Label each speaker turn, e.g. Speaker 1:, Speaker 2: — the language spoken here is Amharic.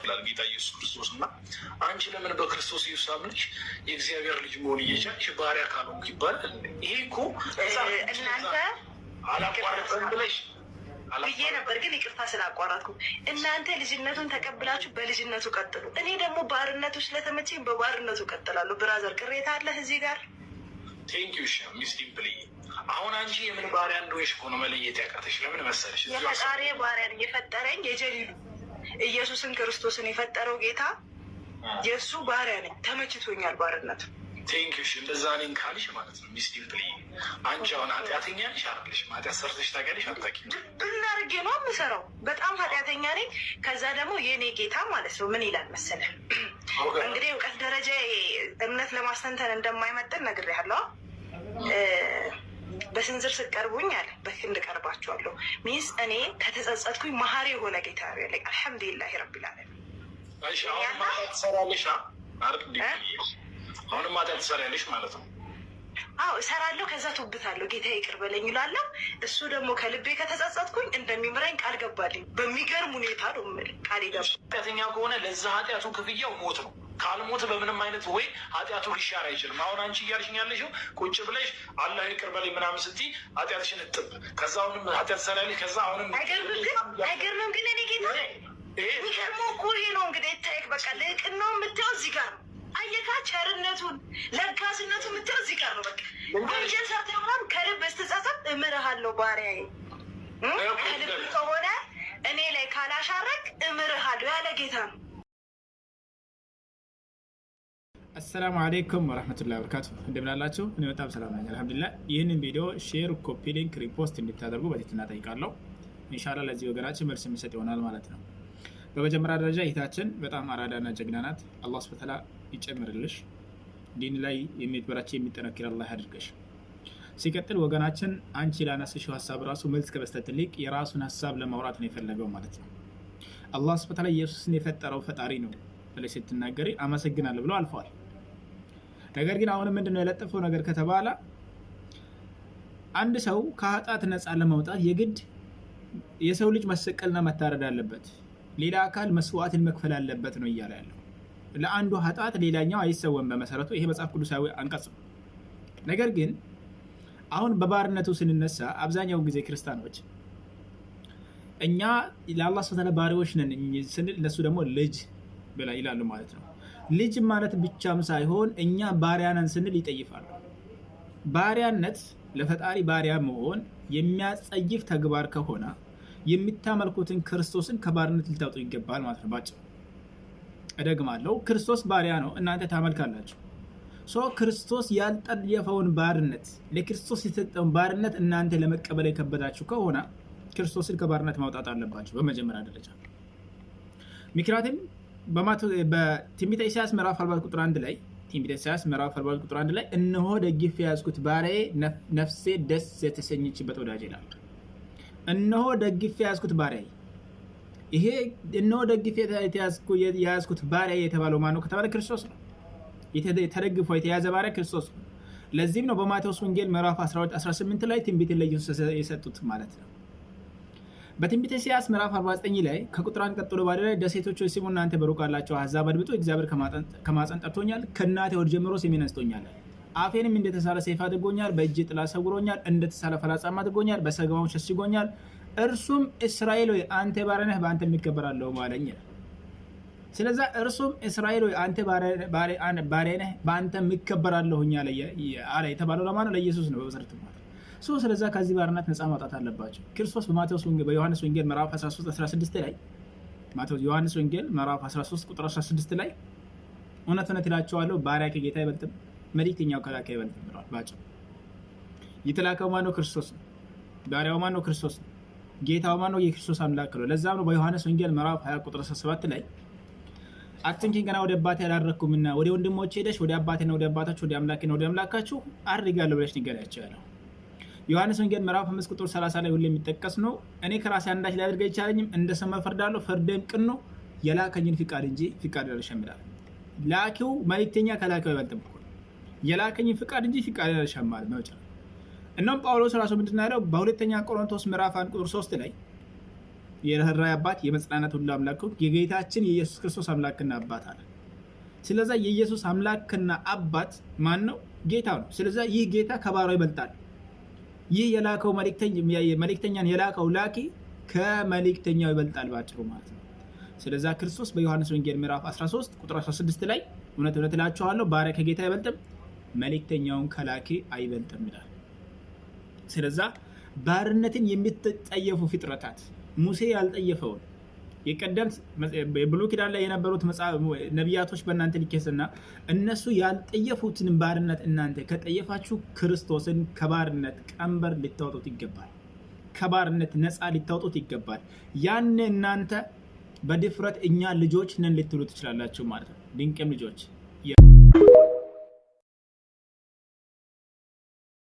Speaker 1: ይላል ጌታ ኢየሱስ ክርስቶስ እና አንቺ ለምን በክርስቶስ ኢየሱስ አምነሽ የእግዚአብሔር ልጅ መሆን እየቻልሽ ባሪያ ካልሆንኩ ይባላል? ይሄ እኮ
Speaker 2: እናንተ
Speaker 1: አላቋረጥም ብለሽ
Speaker 2: ብዬ ነበር፣ ግን ይቅርታ ስላቋረጥኩ። እናንተ ልጅነቱን ተቀብላችሁ በልጅነቱ ቀጥሉ። እኔ ደግሞ ባርነቱ ስለተመቸኝ በባርነቱ ቀጥላለሁ። ብራዘር ቅሬታ አለህ እዚህ ጋር?
Speaker 1: ቴንኪዩ ሚስቲን ፕሌ። አሁን አንቺ የምን ባሪያ እንደሆንሽ እኮ ነው መለየት ያቃተሽ። ለምን መሰለሽ?
Speaker 2: የፈጣሪ ባሪያ ነኝ። የፈጠረኝ የጀሊሉ ኢየሱስን ክርስቶስን የፈጠረው ጌታ የእሱ ባሪያ ነኝ። ተመችቶኛል ባርነቱ።
Speaker 1: ቴንኪዩ እንደዛ ነኝ ካልሽ ማለት ነው ሚስቲን ፕሌ። አንቺ አሁን ኃጢአተኛ ነሽ አይደለሽ? ኃጢአት ሰርተሽ ታውቂያለሽ? አታውቂም?
Speaker 2: ብናርጌ ነው የምሰራው። በጣም ኃጢአተኛ ነኝ። ከዛ ደግሞ የእኔ ጌታ ማለት ነው ምን ይላል መሰለህ? እንግዲህ እውቀት ደረጃ እምነት ለማስተንተን እንደማይመጥን ነግሬሃለሁ። በስንዝር ስቀርቡኝ አለ በክንድ ቀርባችኋለሁ። ሚንስ እኔ ከተጸጸትኩኝ መሀሪ የሆነ ጌታ ያለኝ አልሐምዱሊላህ ረቢል ዓለሚን።
Speaker 1: አሁን ማታ ትሰራለሽ አሁንም ማታ ትሰሪያለሽ ማለት ነው?
Speaker 2: አዎ እሰራለሁ። ከዛ ትውብታለሁ። ጌታ ይቅር በለኝ እላለሁ። እሱ ደግሞ ከልቤ ከተጸጸትኩኝ እንደሚምረኝ ቃል ገባልኝ። በሚገርም ሁኔታ ነው የምልህ ቃል ይገባ።
Speaker 1: ኃጢአተኛ ከሆነ ለዛ ኃጢአቱ ክፍያው ሞት ነው። ካልሞት በምንም አይነት ወይ ኃጢአቱ ሊሻር አይችልም። አሁን አንቺ እያልሽኝ ያለሽው ቁጭ ብለሽ አላህ ይቅር በለኝ ምናምን ስትይ ኃጢአትሽን እጥብ፣ ከዛ አሁንም ኃጢአት ትሰሪያለሽ። ከዛ አሁንም
Speaker 2: አይገርምም? ግን እኔ ጌታ የሚገርመው እኮ ይሄ ነው እንግዲህ ይታይክ። በቃ ልቅናው የምታየው እዚህ ጋር ነው። አየካ ቸርነቱን ለጋስነቱን የምታየው እዚህ ጋር ነው። በቃ ወንጀል ሰርተህ ምናምን ከልብ ስትጸጸት እምርሃለሁ ባሪያዬ። ከልብ ከሆነ እኔ ላይ ካላሻረክ እምርሃለሁ ያለ ጌታ ነው።
Speaker 3: አሰላሙ አለይኩም ወራህመቱላሂ ወበረካቱ። እንደምን አላችሁ? እኔ በጣም ሰላም ነኝ አልሐምዱሊላህ። ይህንን ቪዲዮ ሼር፣ ኮፒ ሊንክ፣ ሪፖስት እንድታደርጉ በትህትና እጠይቃለሁ። ኢንሻአላህ ለዚህ ወገናችን መልስ የሚሰጥ ይሆናል ማለት ነው። በመጀመሪያ ደረጃ እህታችን በጣም አራዳና ጀግና ናት። አላህ ሱብሓነሁ ወተዓላ ይጨምርልሽ። ዲን ላይ የሚበረታ የሚጠነክር አላህ ያድርግሽ። ሲቀጥል ወገናችን አንቺ ላነሳሽው ሀሳብ ራሱ መልስ ከመስጠት ይልቅ የራሱን ሀሳብ ለማውራት ነው የፈለገው ማለት ነው። አላህ ሱብሓነሁ ወተዓላ ኢየሱስን የፈጠረው ፈጣሪ ነው ብለሽ ስትናገሪ አመሰግናለሁ ብሎ አልፈዋል። ነገር ግን አሁን ምንድነው የለጠፈው ነገር ከተባለ አንድ ሰው ከኃጢአት ነፃ ለማውጣት የግድ የሰው ልጅ መሰቀልና መታረድ አለበት፣ ሌላ አካል መስዋዕትን መክፈል አለበት ነው እያለ ያለው። ለአንዱ ኃጢአት ሌላኛው አይሰወም። በመሰረቱ ይሄ መጽሐፍ ቅዱሳዊ አንቀጽ ነው። ነገር ግን አሁን በባርነቱ ስንነሳ አብዛኛው ጊዜ ክርስቲያኖች እኛ ለአላህ ሱብሓነሁ ወተዓላ ባሪያዎች ነን ስንል እነሱ ደግሞ ልጅ ብላ ይላሉ ማለት ነው። ልጅ ማለት ብቻም ሳይሆን እኛ ባሪያ ነን ስንል ይጠይፋሉ። ባሪያነት ለፈጣሪ ባሪያ መሆን የሚያጸይፍ ተግባር ከሆነ የሚታመልኩትን ክርስቶስን ከባርነት ልታወጡ ይገባል ማለት ነው። ባጭሩ እደግማለሁ፣ ክርስቶስ ባሪያ ነው፣ እናንተ ታመልካላችሁ። ክርስቶስ ያልጠየፈውን ባርነት፣ ለክርስቶስ የተሰጠውን ባርነት እናንተ ለመቀበል የከበዳችሁ ከሆነ ክርስቶስን ከባርነት ማውጣት አለባችሁ በመጀመሪያ ደረጃ። ምክንያቱም በትንቢተ ኢሳይያስ ምዕራፍ 40 ቁጥር 1 ላይ እነሆ ደግፌ የያዝኩት ባሪያዬ ነፍሴ ደስ የተሰኘችበት ወዳጄ ይላል። እነሆ ደግፌ የያዝኩት ባሪያዬ። ይሄ እነሆ ደግፌ የያዝኩት ባሪያዬ የተባለው ማነው ከተባለ ክርስቶስ ነው። ተደግፎ የተያዘ ባሪያ ክርስቶስ ነው። ለዚህም ነው በማቴዎስ ወንጌል ምዕራፍ 12:18 ላይ ትንቢትን ለኢየሱስ የሰጡት ማለት ነው። በትንቢተ ኢሳይያስ ምዕራፍ 49 ላይ ከቁጥር 1 ቀጥሎ ባለ ላይ ደሴቶች ሆይ ስሙ፣ እናንተ በሩቅ ያላችሁ አሕዛብ አድምጡ፣ እግዚአብሔር ከማፀን ጠርቶኛል፣ ከእናቴ ሆድ ጀምሮ ስሜን አንስቶኛል፣ አፌንም እንደተሳለ ሰይፍ አድርጎኛል፣ በእጅ ጥላ ሰውሮኛል፣ እንደተሳለ ፈላጻም አድርጎኛል፣ በሰገባው ሸሽጎኛል። እርሱም እስራኤል ሆይ አንተ ባሪያ ነህ፣ በአንተ የሚከበራለሁ ማለኝ። ስለዛ እርሱም እስራኤል ሆይ አንተ ባሪያ ነህ፣ በአንተ የሚከበራለሁኝ አለ የተባለው ለማን ነው? ለኢየሱስ ነው በመሰረቱ ማለት። ስለዛ ከዚህ ባርነት ነፃ ማውጣት አለባቸው። ክርስቶስ በዮሐንስ ወንጌል ምዕራፍ 13:16 ላይ ዮሐንስ ወንጌል ምዕራፍ 13 ቁጥር 16 ላይ እውነት እውነት እላችኋለሁ ባሪያ ከጌታ አይበልጥም፣ መልእክተኛው ከላከ አይበልጥም ብለዋል። ባጭሩ የተላከው ማነው? ክርስቶስ ነው። ባሪያው ማነው? ክርስቶስ ነው። ጌታው ማነው? የክርስቶስ አምላክ ነው። ለዛም ነው በዮሐንስ ወንጌል ምዕራፍ 20 ቁጥር 17 ላይ አትንኪኝ ገና ወደ አባቴ አላረኩምና ወደ ወንድሞቼ ሄደሽ ወደ አባቴና ወደ አባታችሁ ወደ አምላኬና ወደ አምላካችሁ አድርጋለሁ ብለሽ ንገሪያቸው ያለው። ዮሐንስ ወንጌል ምዕራፍ 5 ቁጥር 30 ላይ ሁሌ የሚጠቀስ ነው። እኔ ከራሴ አንዳች ሊያደርግ አይቻለኝም፣ እንደ ሰማይ ፈርዳለሁ፣ ፍርዴም ቅን ነው፣ የላከኝን ፍቃድ እንጂ ፍቃድ አልሻም ይላል። ላኪው መልእክተኛ ከላኪው አይበልጥም እኮ፣ የላከኝን ፍቃድ እንጂ ፍቃድ አልሻም ማለት ነው። እናም ጳውሎስ ራሱ ምንድን ነው ያለው? በሁለተኛ ቆሮንቶስ ምዕራፍ 1 ቁጥር 3 ላይ የርኅራኄ አባት የመጽናናት ሁሉ አምላክ የጌታችን የኢየሱስ ክርስቶስ አምላክና አባት አለ። ስለዛ የኢየሱስ አምላክና አባት ማን ነው? ጌታ ነው። ስለዛ ይህ ጌታ ከባሪያው ይበልጣል። ይህ የላከው መልእክተኛን የላከው ላኪ ከመልእክተኛው ይበልጣል ባጭሩ ማለት ነው። ስለዛ ክርስቶስ በዮሐንስ ወንጌል ምዕራፍ 13 ቁጥር 16 ላይ እውነት እውነት እላችኋለሁ ባሪያ ከጌታ አይበልጥም፣ መልእክተኛውን ከላኪ አይበልጥም ይላል። ስለዛ ባርነትን የምትጠየፉ ፍጥረታት ሙሴ ያልጠየፈውን የቀደምት የብሉይ ኪዳን ላይ የነበሩት ነቢያቶች በእናንተ ሊከስና እነሱ ያልጠየፉትን ባርነት እናንተ ከጠየፋችሁ ክርስቶስን ከባርነት ቀንበር ልታወጡት ይገባል። ከባርነት ነፃ ልታወጡት ይገባል። ያን እናንተ በድፍረት እኛ ልጆች ነን ልትሉ ትችላላችሁ ማለት ነው። ድንቅም ልጆች